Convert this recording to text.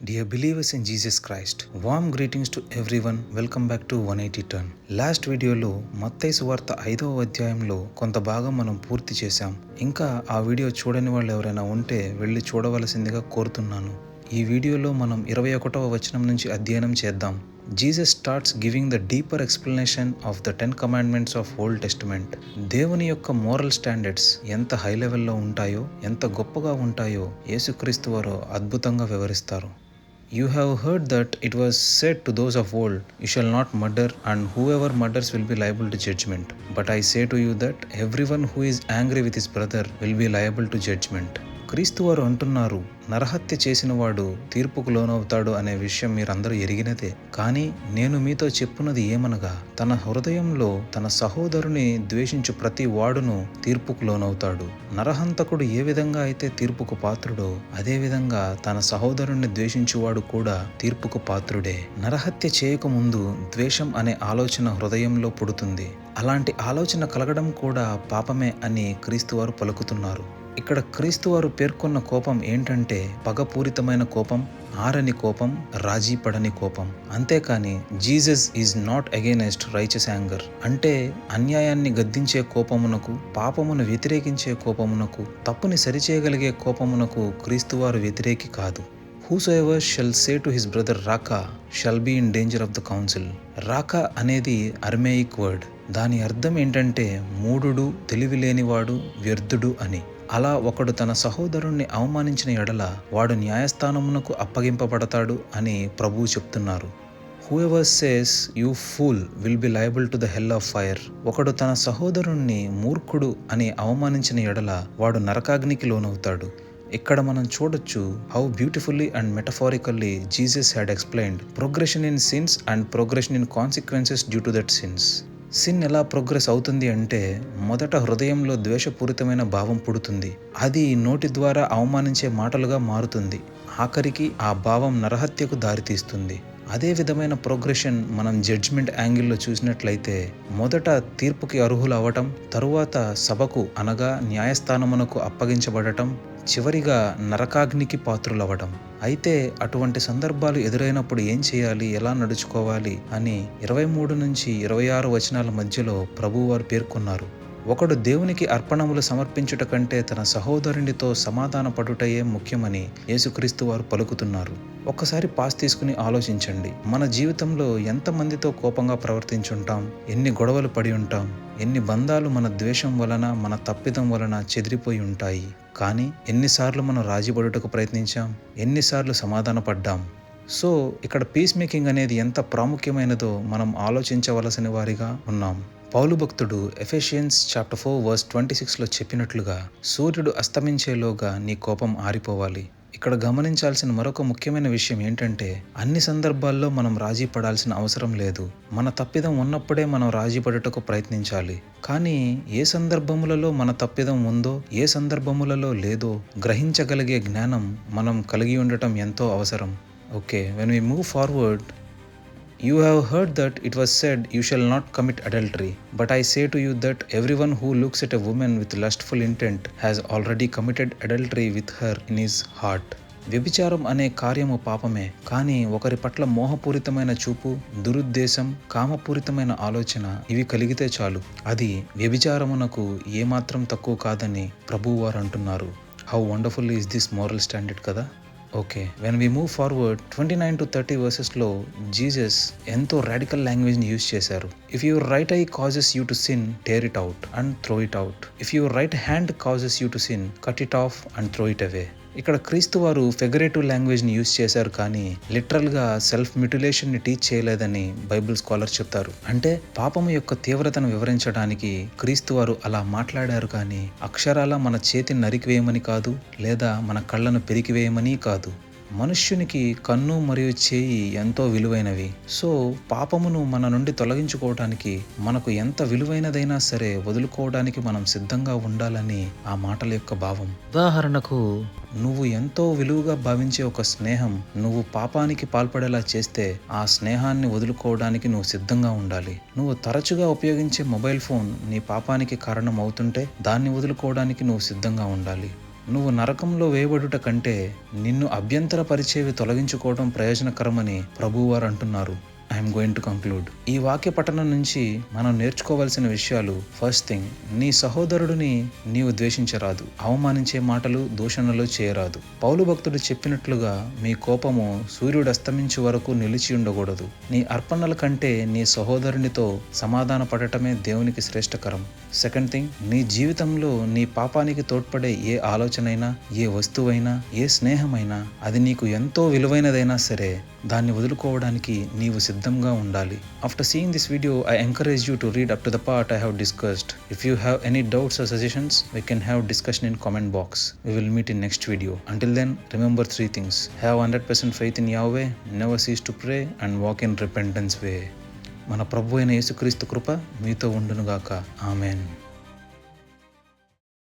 Dear believers in Jesus Christ, warm greetings to everyone. Welcome back to 180 Turn. Last వీడియోలో మత్తయి సువార్త 5వ అధ్యాయంలో కొంత భాగం మనం పూర్తి చేశాం. ఇంకా ఆ వీడియో చూడని వాళ్ళు ఎవరైనా ఉంటే వెళ్ళి చూడవలసిందిగా కోరుతున్నాను. ఈ వీడియోలో మనం 21వ వచనం నుంచి అధ్యయనం చేద్దాం. Jesus starts giving the deeper explanation of the 10 commandments of Old Testament. దేవుని యొక్క మోరల్ స్టాండర్డ్స్ ఎంత హై లెవెల్లో ఉంటాయో, ఎంత గొప్పగా ఉంటాయో యేసుక్రీస్తు వారు అద్భుతంగా వివరిస్తారు. You have heard that it was said to those of old, You shall not murder, and whoever murders will be liable to judgment. But I say to you that everyone who is angry with his brother will be liable to judgment. క్రీస్తు వారు అంటున్నారు, నరహత్య చేసిన వాడు తీర్పుకు లోనవుతాడు అనే విషయం మీరందరూ ఎరిగినదే. కానీ నేను మీతో చెప్పున్నది ఏమనగా, తన హృదయంలో తన సహోదరుని ద్వేషించు ప్రతి వాడును తీర్పుకు లోనవుతాడు. నరహంతకుడు ఏ విధంగా అయితే తీర్పుకు పాత్రుడో, అదే విధంగా తన సహోదరుణ్ణి ద్వేషించువాడు కూడా తీర్పుకు పాత్రుడే. నరహత్య చేయకముందు ద్వేషం అనే ఆలోచన హృదయంలో పుడుతుంది. అలాంటి ఆలోచన కలగడం కూడా పాపమే అని క్రీస్తు వారు పలుకుతున్నారు. ఇక్కడ క్రీస్తు వారు పేర్కొన్న కోపం ఏంటంటే పగపూరితమైన కోపం, ఆరని కోపం, రాజీ పడని కోపం. అంతేకాని Jesus is not against righteous anger, అంటే అన్యాయాన్ని గద్దించే కోపమునకు, పాపమును వ్యతిరేకించే కోపమునకు, తప్పుని సరిచేయగలిగే కోపమునకు క్రీస్తు వారు వ్యతిరేకి కాదు. Whosoever shall say to his brother Raka shall be in danger of the council. రాకా అనేది అర్మేయిక్ వర్డ్. దాని అర్థం ఏంటంటే మూఢుడు, తెలివి లేనివాడు, వ్యర్థుడు అని. అలా ఒకడు తన సహోదరుణ్ణి అవమానించిన ఎడల వాడు న్యాయస్థానమునకు అప్పగింపబడతాడు అని ప్రభువు చెప్తున్నారు. Whoever says you fool will be liable to the hell of fire. ఒకడు తన సహోదరుణ్ణి మూర్ఖుడు అని అవమానించిన ఎడల వాడు నరకాగ్నికి లోనవుతాడు. ఇక్కడ మనం చూడొచ్చు how beautifully and metaphorically Jesus had explained progression in sins and progression in consequences due to that sins. Sin ఎలా ప్రోగ్రెస్ అవుతుంది అంటే, మొదట హృదయంలో ద్వేషపూరితమైన భావం పుడుతుంది. అది నోటి ద్వారా అవమానించే మాటలుగా మారుతుంది. ఆఖరికి ఆ భావం నరహత్యకు దారితీస్తుంది. అదే విధమైన ప్రోగ్రెషన్ మనం జడ్జ్మెంట్ యాంగిల్లో చూసినట్లయితే, మొదట తీర్పుకి అర్హులు అవ్వటం, తరువాత సభకు అనగా న్యాయస్థానమునకు అప్పగించబడటం, చివరిగా నరకాగ్నికి పాత్రులవ్వడం. అయితే అటువంటి సందర్భాలు ఎదురైనప్పుడు ఏం చేయాలి, ఎలా నడుచుకోవాలి అని 23 నుంచి 26 వచనాల మధ్యలో ప్రభువారు పేర్కొన్నారు. ఒకడు దేవునికి అర్పణములు సమర్పించుట కంటే తన సహోదరునితో సమాధాన పడుటయే ముఖ్యమని యేసుక్రీస్తు వారు పలుకుతున్నారు. ఒక్కసారి పాస్ తీసుకుని ఆలోచించండి. మన జీవితంలో ఎంతమందితో కోపంగా ప్రవర్తించుంటాం, ఎన్ని గొడవలు పడి ఉంటాం, ఎన్ని బంధాలు మన ద్వేషం వలన, మన తప్పిదం వలన చెదిరిపోయి ఉంటాయి. కానీ ఎన్నిసార్లు మనం రాజీపడుటకు ప్రయత్నించాం, ఎన్నిసార్లు సమాధాన పడ్డాం. సో ఇక్కడ పీస్ మేకింగ్ అనేది ఎంత ప్రాముఖ్యమైనదో మనం ఆలోచించవలసిన వారిగా ఉన్నాం. పౌలు భక్తుడు ఎఫెషియన్స్ చాప్టర్ 4 వర్స్ 26లో చెప్పినట్లుగా, సూర్యుడు అస్తమించేలోగా నీ కోపం ఆరిపోవాలి. ఇక్కడ గమనించాల్సిన మరొక ముఖ్యమైన విషయం ఏంటంటే, అన్ని సందర్భాల్లో మనం రాజీ పడాల్సిన అవసరం లేదు. మన తప్పిదం ఉన్నప్పుడే మనం రాజీ పడుటకు ప్రయత్నించాలి. కానీ ఏ సందర్భములలో మన తప్పిదం ఉందో, ఏ సందర్భములలో లేదో గ్రహించగలిగే జ్ఞానం మనం కలిగి ఉండటం ఎంతో అవసరం. Okay, when we move forward, You have heard that it was said, You shall not commit adultery. But I say to you that everyone who looks at a woman with lustful intent has already committed adultery with her in his heart. వ్యభిచారం అనే కార్యము పాపమే. కానీ ఒకరి పట్ల మోహపూరితమైన చూపు, దురుద్దేశం, కామపూరితమైన ఆలోచన ఇవి కలిగితే చాలు, అది వ్యభిచారమునకు ఏమాత్రం తక్కువ కాదని ప్రభువు వారు అంటున్నారు. How wonderful is this moral standard కదా. Okay, when we move forward 29 to 30 వర్సెస్లో జీసస్ ఎంతో రాడికల్ లాంగ్వేజ్ని యూజ్ చేశారు. If your right eye causes you to sin, tear it out and throw it out. If your right hand causes you to sin, cut it off and throw it away. ఇక్కడ క్రీస్తు వారు figurative లాంగ్వేజ్ని use చేశారు, కానీ లిటరల్గా self మ్యూటిలేషన్ని teach చేయలేదని Bible scholars చెప్తారు. అంటే పాపము యొక్క తీవ్రతను వివరించడానికి క్రీస్తు వారు అలా మాట్లాడారు, కానీ అక్షరాల మన చేతిని నరికివేయమని కాదు, లేదా మన కళ్ళను పెరికివేయమని కాదు. మనుష్యునికి కన్ను మరియు చేయి ఎంతో విలువైనవి. సో పాపమును మన నుండి తొలగించుకోవడానికి, మనకు ఎంత విలువైనదైనా సరే వదులుకోవడానికి మనం సిద్ధంగా ఉండాలని ఆ మాటల యొక్క భావం. ఉదాహరణకు, నువ్వు ఎంతో విలువగా భావించే ఒక స్నేహం నువ్వు పాపానికి పాల్పడేలా చేస్తే ఆ స్నేహాన్ని వదులుకోవడానికి నువ్వు సిద్ధంగా ఉండాలి. నువ్వు తరచుగా ఉపయోగించే మొబైల్ ఫోన్ నీ పాపానికి కారణం అవుతుంటే దాన్ని వదులుకోవడానికి నువ్వు సిద్ధంగా ఉండాలి. నువ్వు నరకంలో వేయబడుట కంటే నిన్ను అభ్యంతరపరిచేవి తొలగించుకోవడం ప్రయోజనకరమని ప్రభువారు అంటున్నారు. I'm going to conclude. ఈ వాక్య పఠనం నుంచి మనం నేర్చుకోవాల్సిన విషయాలు: ఫస్ట్ థింగ్, నీ సహోదరుడిని నీవు ద్వేషించరాదు. అవమానించే మాటలు, దూషణలు చేయరాదు. పౌలు భక్తుడు చెప్పినట్లుగా మీ కోపము సూర్యుడు అస్తమించే వరకు నిలిచి ఉండకూడదు. నీ అర్పణల కంటే నీ సహోదరునితో సమాధాన పడటమే దేవునికి శ్రేష్టకరం. సెకండ్ థింగ్, నీ జీవితంలో నీ పాపానికి తోడ్పడే ఏ ఆలోచనైనా, ఏ వస్తువైనా, ఏ స్నేహమైనా, అది నీకు ఎంతో విలువైనదైనా సరే దాన్ని వదులుకోవడానికి నీవు సిద్ధంగా ఉండాలి. After seeing this video, I encourage you to read up to the part I have discussed. If you have any doubts or suggestions, we can have discussion in comment box. We will meet in next video. Until then, remember 3 things. Have 100% faith in Yahweh, never cease to pray, and walk in repentance way. మన ప్రభు అయిన యేసుక్రీస్తు కృప మీతో ఉండునుగాక. Amen.